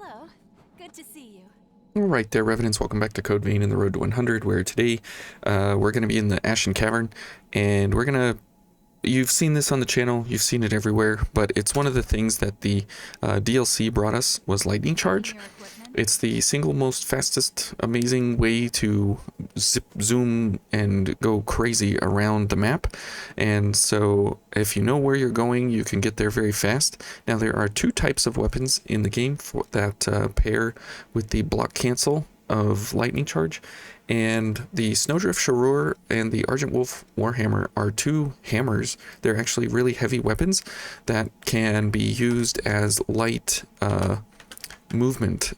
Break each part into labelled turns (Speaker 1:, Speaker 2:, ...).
Speaker 1: Hello. Good to see you.
Speaker 2: Alright there, Revenants, welcome back to Code Vein in the Road to 100, where today we're going to be in the Ashen Cavern, and we're going to... You've seen this on the channel, you've seen it everywhere, but it's one of the things that the DLC brought us, was Lightning Charge. It's the single most fastest, amazing way to zoom and go crazy around the map. And so if you know where you're going, you can get there very fast. Now there are two types of weapons in the game that pair with the block cancel of Lightning Charge. And the Snowdrift Sharur and the Argent Wolf Warhammer are two hammers. They're actually really heavy weapons that can be used as light movement,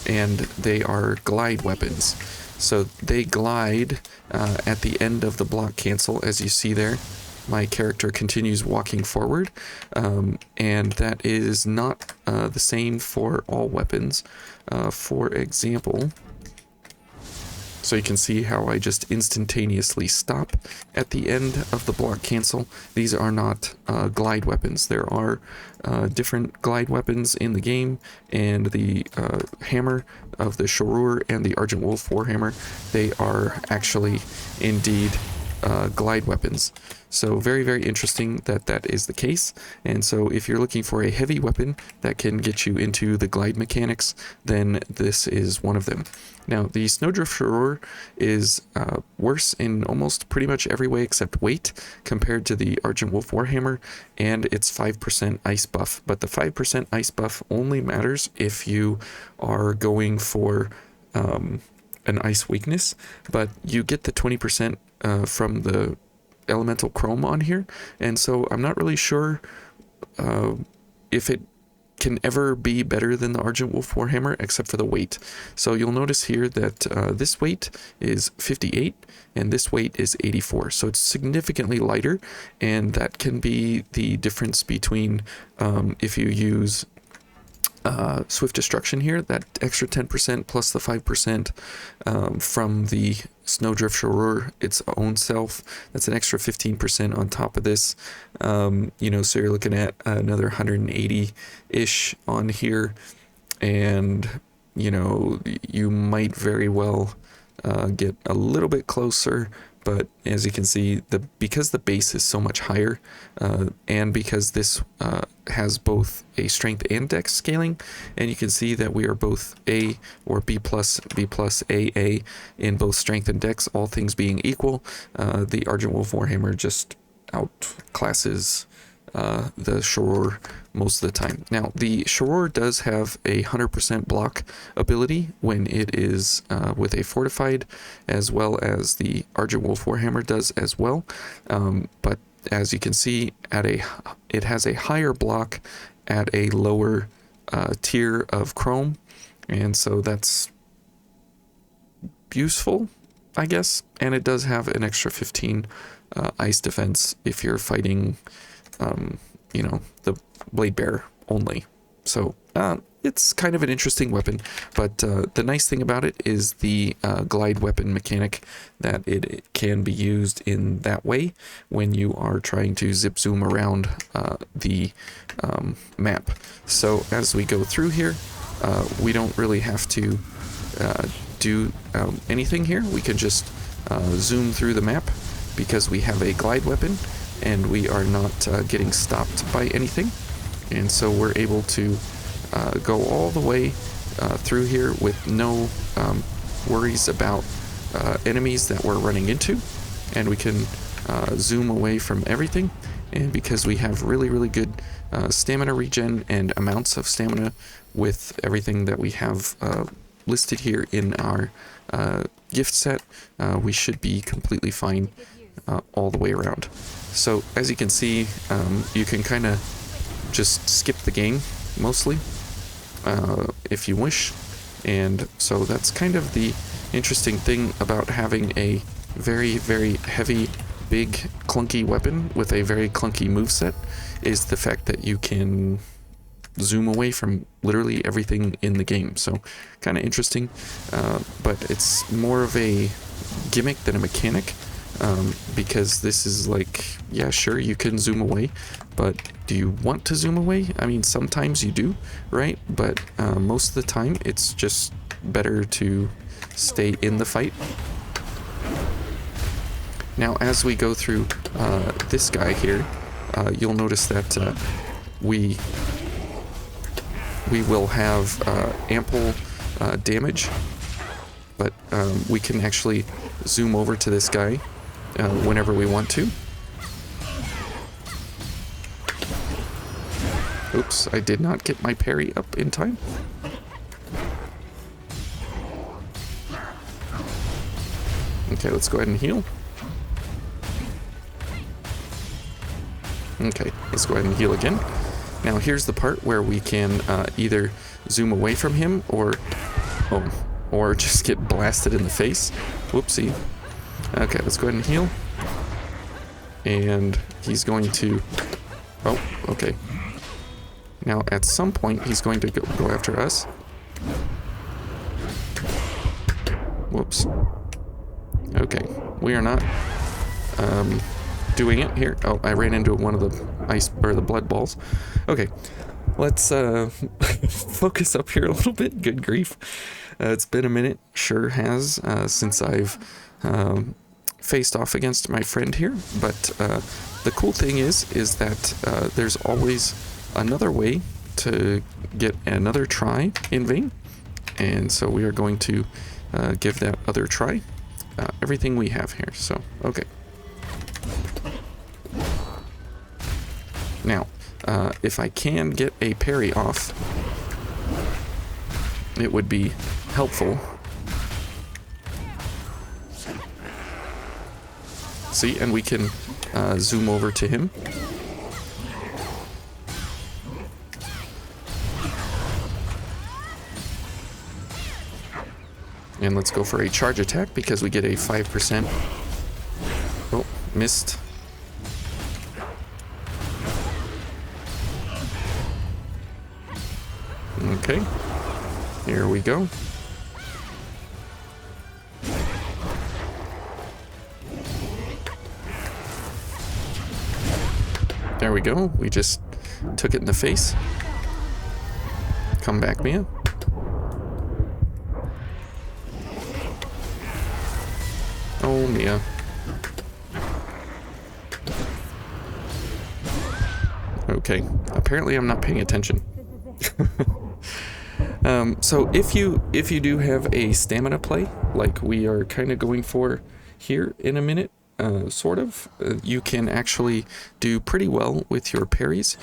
Speaker 2: and they are glide weapons. So they glide at the end of the block cancel, as you see there. My character continues walking forward, and that is not the same for all weapons. For example, so you can see how I just instantaneously stop at the end of the block cancel. These are not glide weapons. There are different glide weapons in the game, and the hammer of the Sharur and the Argent Wolf Warhammer, they are actually indeed glide weapons. So very, very interesting that that is the case. And so if you're looking for a heavy weapon that can get you into the glide mechanics, then this is one of them. Now, the Snowdrift Sharur is worse in almost pretty much every way except weight compared to the Argent Wolf Warhammer, and it's 5% ice buff. But the 5% ice buff only matters if you are going for an ice weakness, but you get the 20% from the elemental chrome on here, and so I'm not really sure if it can ever be better than the Argent Wolf Warhammer, except for the weight. So you'll notice here that this weight is 58 and this weight is 84, so it's significantly lighter, and that can be the difference between if you use Swift Destruction here, that extra 10% plus the 5% from the Snowdrift Sharur its own self, that's an extra 15% on top of this. You know, so you're looking at another 180-ish on here, and you know, you might very well get a little bit closer. But as you can see, because the base is so much higher, and because this has both a strength and dex scaling, and you can see that we are both A or B plus AA in both strength and dex, all things being equal, the Argent Wolf Warhammer just outclasses the Sharur most of the time. Now, the Sharur does have a 100% block ability when it is with a fortified, as well as the Argent Wolf Warhammer does as well. But as you can see, it has a higher block at a lower tier of chrome, and so that's useful, I guess. And it does have an extra 15 ice defense if you're fighting you know, the Blade Bearer only. So it's kind of an interesting weapon, but the nice thing about it is the glide weapon mechanic, that it can be used in that way when you are trying to zip zoom around the map. So as we go through here, we don't really have to do anything here. We can just zoom through the map because we have a glide weapon, and we are not getting stopped by anything, and so we're able to go all the way through here with no worries about enemies that we're running into, and we can zoom away from everything. And because we have really, really good stamina regen and amounts of stamina with everything that we have listed here in our gift set, we should be completely fine all the way around. So as you can see, you can kind of just skip the game mostly if you wish, and so that's kind of the interesting thing about having a very, very heavy, big, clunky weapon with a very clunky moveset, is the fact that you can zoom away from literally everything in the game. So kind of interesting, but it's more of a gimmick than a mechanic. because this is like, yeah, sure, you can zoom away, but do you want to zoom away? I mean, sometimes you do, right? But most of the time, it's just better to stay in the fight. Now, as we go through this guy here, you'll notice that we will have ample damage, but we can actually zoom over to this guy whenever we want to. Oops, I did not get my parry up in time. Okay, let's go ahead and heal. Okay, let's go ahead and heal again. Now here's the part where we can either zoom away from him or just get blasted in the face. Whoopsie. Okay, let's go ahead and heal. And he's going to... Oh, okay. Now at some point he's going to go after us. Whoops. Okay, we are not doing it here. Oh, I ran into one of the ice or the blood balls. Okay, let's focus up here a little bit. Good grief. It's been a minute, sure has, since I've faced off against my friend here, but the cool thing is that there's always another way to get another try in Vayne, and so we are going to give that other try everything we have here. So okay, now if I can get a parry off, it would be helpful. See, and we can zoom over to him. And let's go for a charge attack because we get a 5%. Oh, missed. Okay, here we go. There we go. We just took it in the face. Come back, Mia. Oh, Mia. Okay. Apparently I'm not paying attention. So if you do have a stamina play, like we are kind of going for here in a minute, sort of, you can actually do pretty well with your parries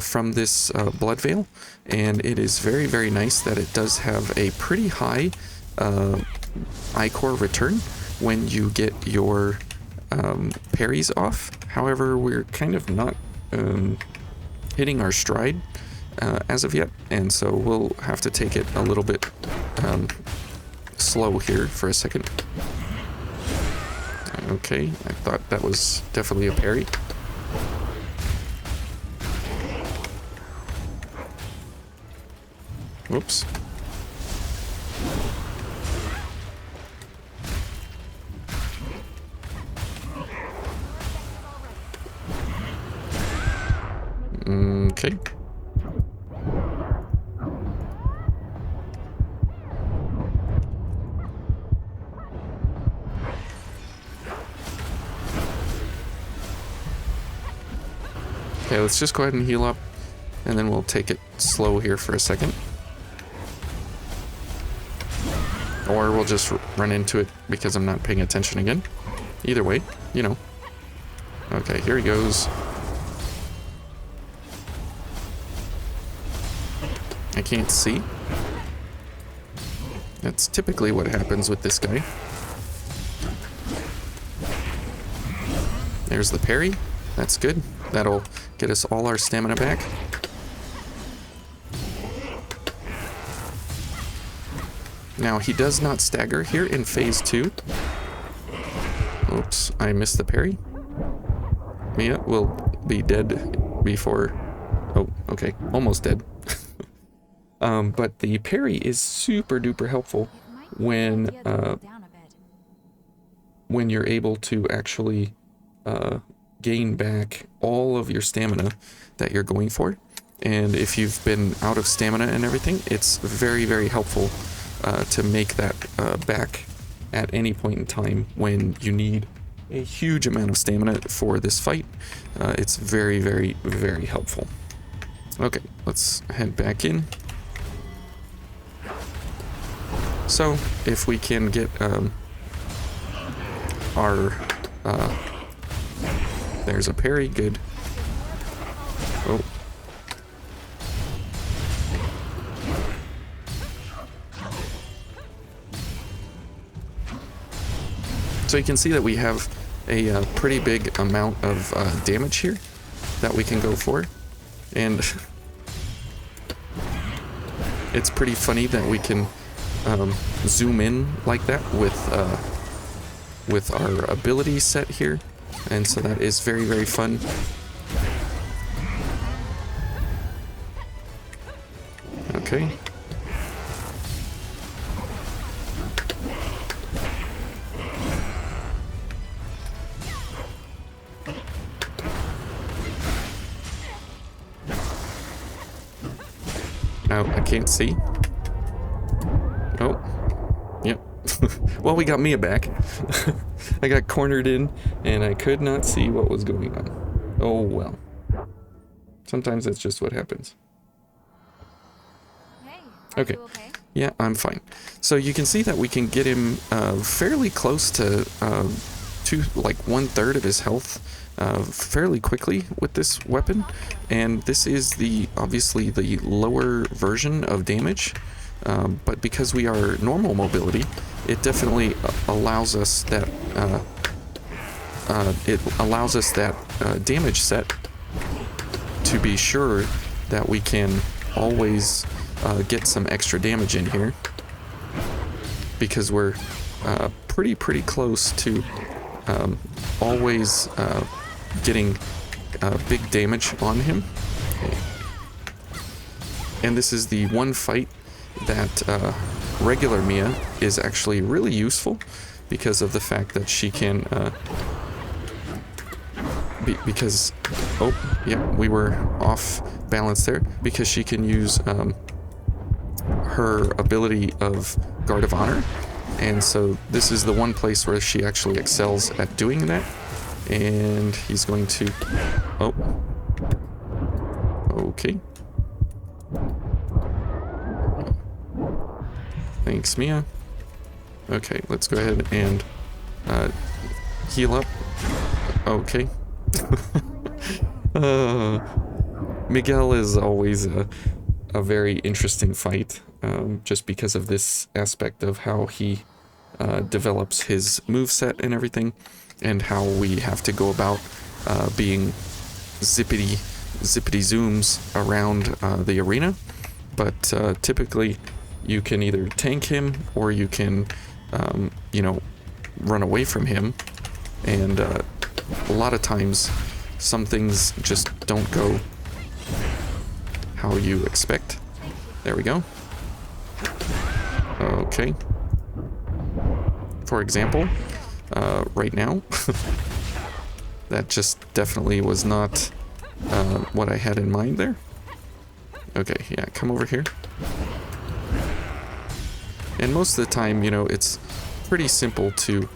Speaker 2: from this Blood Veil, and it is very, very nice that it does have a pretty high Ichor return when you get your parries off. However, we're kind of not hitting our stride as of yet, and so we'll have to take it a little bit slow here for a second. Okay, I thought that was definitely a parry. Whoops. Okay. Okay, let's just go ahead and heal up, and then we'll take it slow here for a second. Or we'll just run into it because I'm not paying attention again. Either way, you know. Okay, here he goes. I can't see. That's typically what happens with this guy. There's the parry. That's good. That'll get us all our stamina back. Now, he does not stagger here in phase 2. Oops, I missed the parry. Mia will be dead before... Oh, okay, almost dead. But the parry is super duper helpful when when you're able to actually gain back all of your stamina that you're going for. And if you've been out of stamina and everything, it's very, very helpful to make that back at any point in time when you need a huge amount of stamina for this fight. It's very, very, very helpful. Okay, let's head back in. So, if we can get our... there's a parry, good. Oh. So you can see that we have a pretty big amount of damage here that we can go for. And it's pretty funny that we can zoom in like that with our ability set here. And so that is very, very fun. Okay. Now, I can't see. Oh. Yep. Well, we got Mia back. I got cornered in, and I could not see what was going on. Oh, well. Sometimes that's just what happens.
Speaker 1: Hey, are
Speaker 2: Okay.
Speaker 1: you okay?
Speaker 2: Yeah, I'm fine. So you can see that we can get him fairly close to like 1/3 of his health fairly quickly with this weapon. And this is obviously the lower version of damage. But because we are normal mobility, it definitely allows us that damage set to be sure that we can always get some extra damage in here, because we're pretty close to always getting big damage on him. And this is the one fight that regular Mia is actually really useful, because of the fact that she can oh yeah, we were off balance there, because she can use her ability of Guard of Honor. And so this is the one place where she actually excels at doing that. And he's going to... Oh. Okay. Thanks, Mia. Okay, let's go ahead and heal up. Okay. Miguel is always a very interesting fight, just because of this aspect of how he develops his moveset and everything, and how we have to go about being zippity zooms around the arena. But typically you can either tank him, or you can run away from him. And a lot of times some things just don't go how you expect. There we go. Okay. For example, right now, that just definitely was not what I had in mind there. Okay, yeah, come over here. And most of the time, it's pretty simple to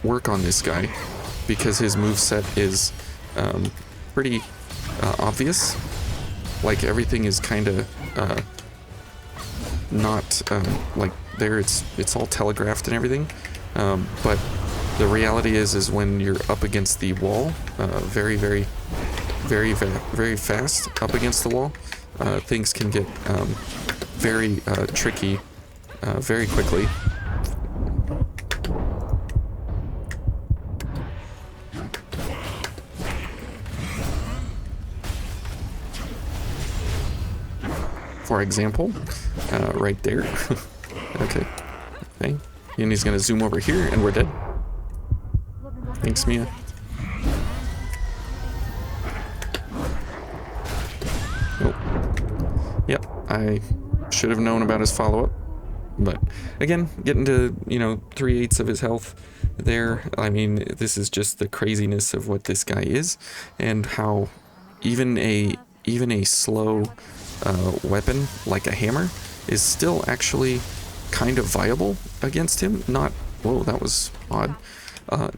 Speaker 2: work on this guy, because his moveset is pretty obvious. Like, everything is kind of not like there. It's all telegraphed and everything. But the reality is when you're up against the wall, very fast up against the wall, things can get very tricky very quickly. For example, right there. Okay. And he's gonna zoom over here, and we're dead. Thanks, Mia. Oh. Yep, I should have known about his follow-up. But again, getting to, you know, 3/8 of his health there. I mean, this is just the craziness of what this guy is, and how even a slow weapon like a hammer is still actually kind of viable against him. Not, whoa, that was odd.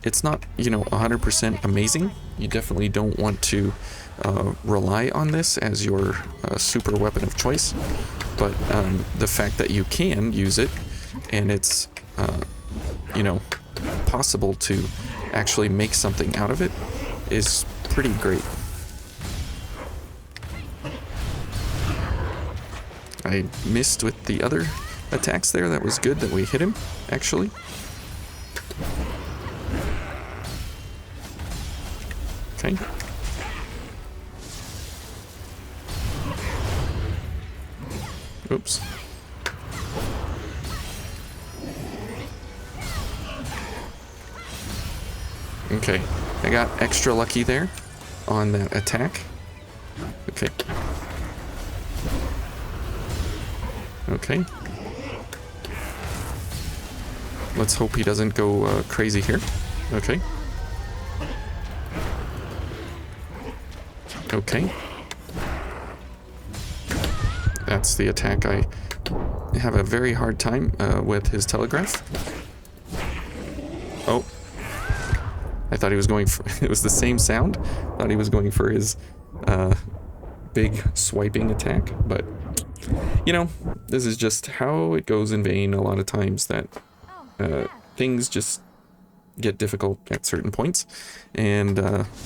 Speaker 2: It's not, you know, 100% amazing. You definitely don't want to rely on this as your super weapon of choice, but the fact that you can use it, and it's, you know, possible to actually make something out of it, is pretty great. I missed with the other attacks there. That was good that we hit him, actually. Okay. Oops. Okay, I got extra lucky there on that attack. Okay. Okay. Let's hope he doesn't go crazy here. Okay. Okay. That's the attack I have a very hard time with his telegraph. Oh. I thought he was going for... It was the same sound. Thought he was going for his big swiping attack. But, you know, this is just how it goes in Vayne a lot of times, that things just get difficult at certain points. And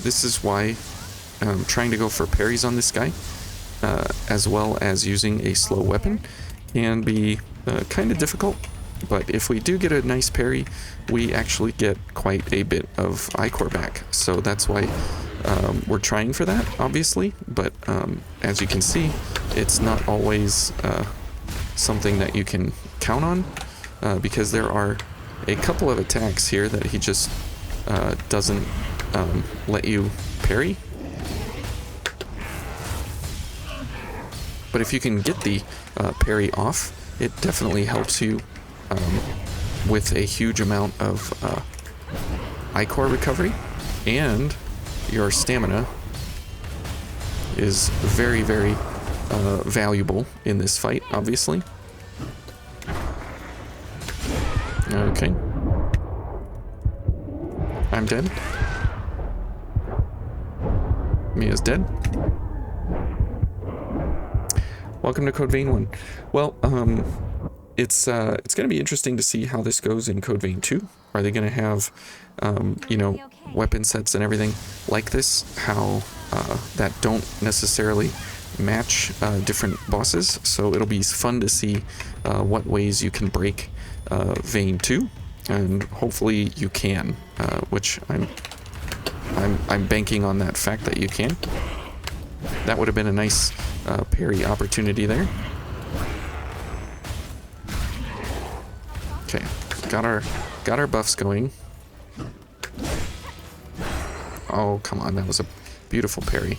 Speaker 2: this is why trying to go for parries on this guy, as well as using a slow weapon, can be kind of difficult. But if we do get a nice parry, we actually get quite a bit of Ichor back. So that's why we're trying for that, obviously. But as you can see, it's not always something that you can count on, because there are a couple of attacks here that he just doesn't let you parry. But if you can get the parry off, it definitely helps you with a huge amount of Ichor recovery, and your stamina is very, very valuable in this fight, obviously. Okay. I'm dead. Mia's dead. Welcome to Code Vein 1. Well, it's going to be interesting to see how this goes in Code Vein 2. Are they going to have, you know, weapon sets and everything like this? How that don't necessarily match different bosses. So it'll be fun to see what ways you can break Vein 2, and hopefully you can, which I'm banking on that fact that you can. That would have been a nice parry opportunity there. Okay, got our buffs going. Oh, come on, that was a beautiful parry.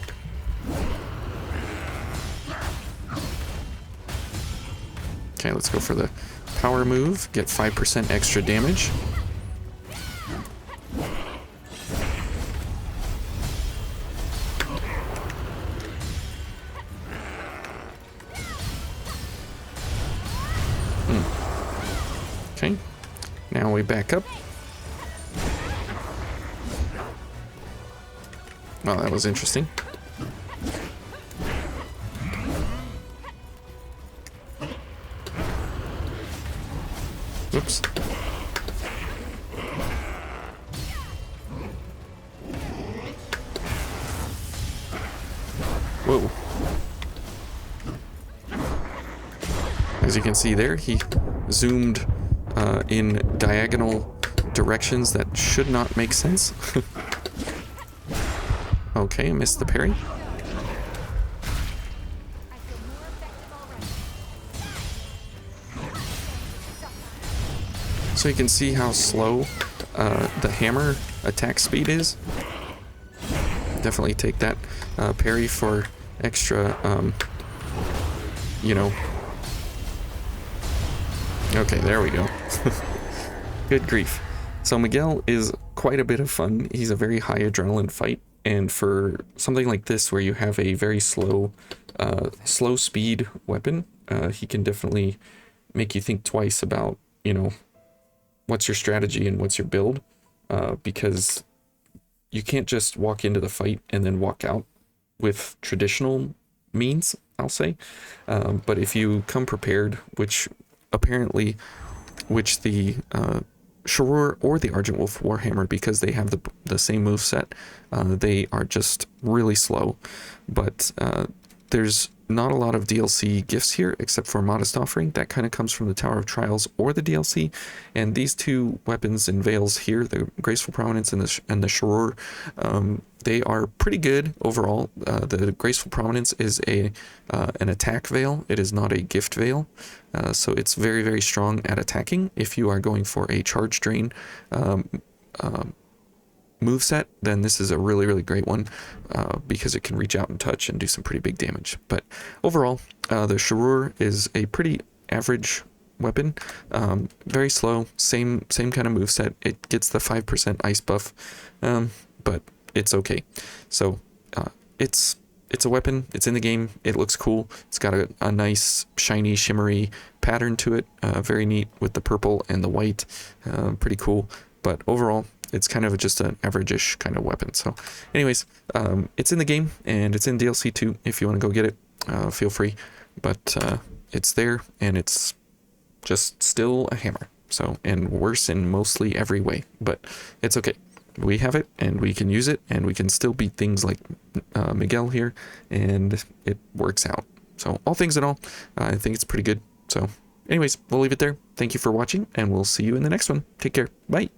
Speaker 2: Okay, let's go for the power move, get 5% extra damage. Okay, now we back up. Well, that was interesting. Oops. Whoa. As you can see there, he zoomed in diagonal directions that should not make sense. Okay, missed the parry. So you can see how slow the hammer attack speed is. Definitely take that parry for extra, you know, Okay, there we go. Good grief. So Miguel is quite a bit of fun. He's a very high adrenaline fight, and for something like this where you have a very slow speed weapon, he can definitely make you think twice about, you know, what's your strategy and what's your build, because you can't just walk into the fight and then walk out with traditional means, I'll say. But if you come prepared, which apparently, the Sharur or the Argent Wolf Warhammer, because they have the same move set, they are just really slow. But there's not a lot of DLC gifts here except for Modest Offering. That kind of comes from the Tower of Trials or the DLC. And these two weapons and veils here, the Graceful Prominence and the Sharur, they are pretty good overall. The Graceful Prominence is an attack veil. It is not a gift veil. So it's very, very strong at attacking. If you are going for a charge drain move set, then this is a really, really great one, because it can reach out and touch and do some pretty big damage. But overall, the Sharur is a pretty average weapon, very slow, same kind of move set. It gets the 5% ice buff, but it's okay. So it's a weapon. It's in the game. It looks cool. It's got a nice shiny shimmery pattern to it, very neat with the purple and the white, pretty cool. But overall, it's kind of just an average-ish kind of weapon. So anyways, it's in the game, and it's in DLC too. If you want to go get it, feel free. But it's there, and it's just still a hammer. So, and worse in mostly every way. But it's okay. We have it, and we can use it, and we can still beat things like Miguel here, and it works out. So all things in all, I think it's pretty good. So anyways, we'll leave it there. Thank you for watching, and we'll see you in the next one. Take care. Bye.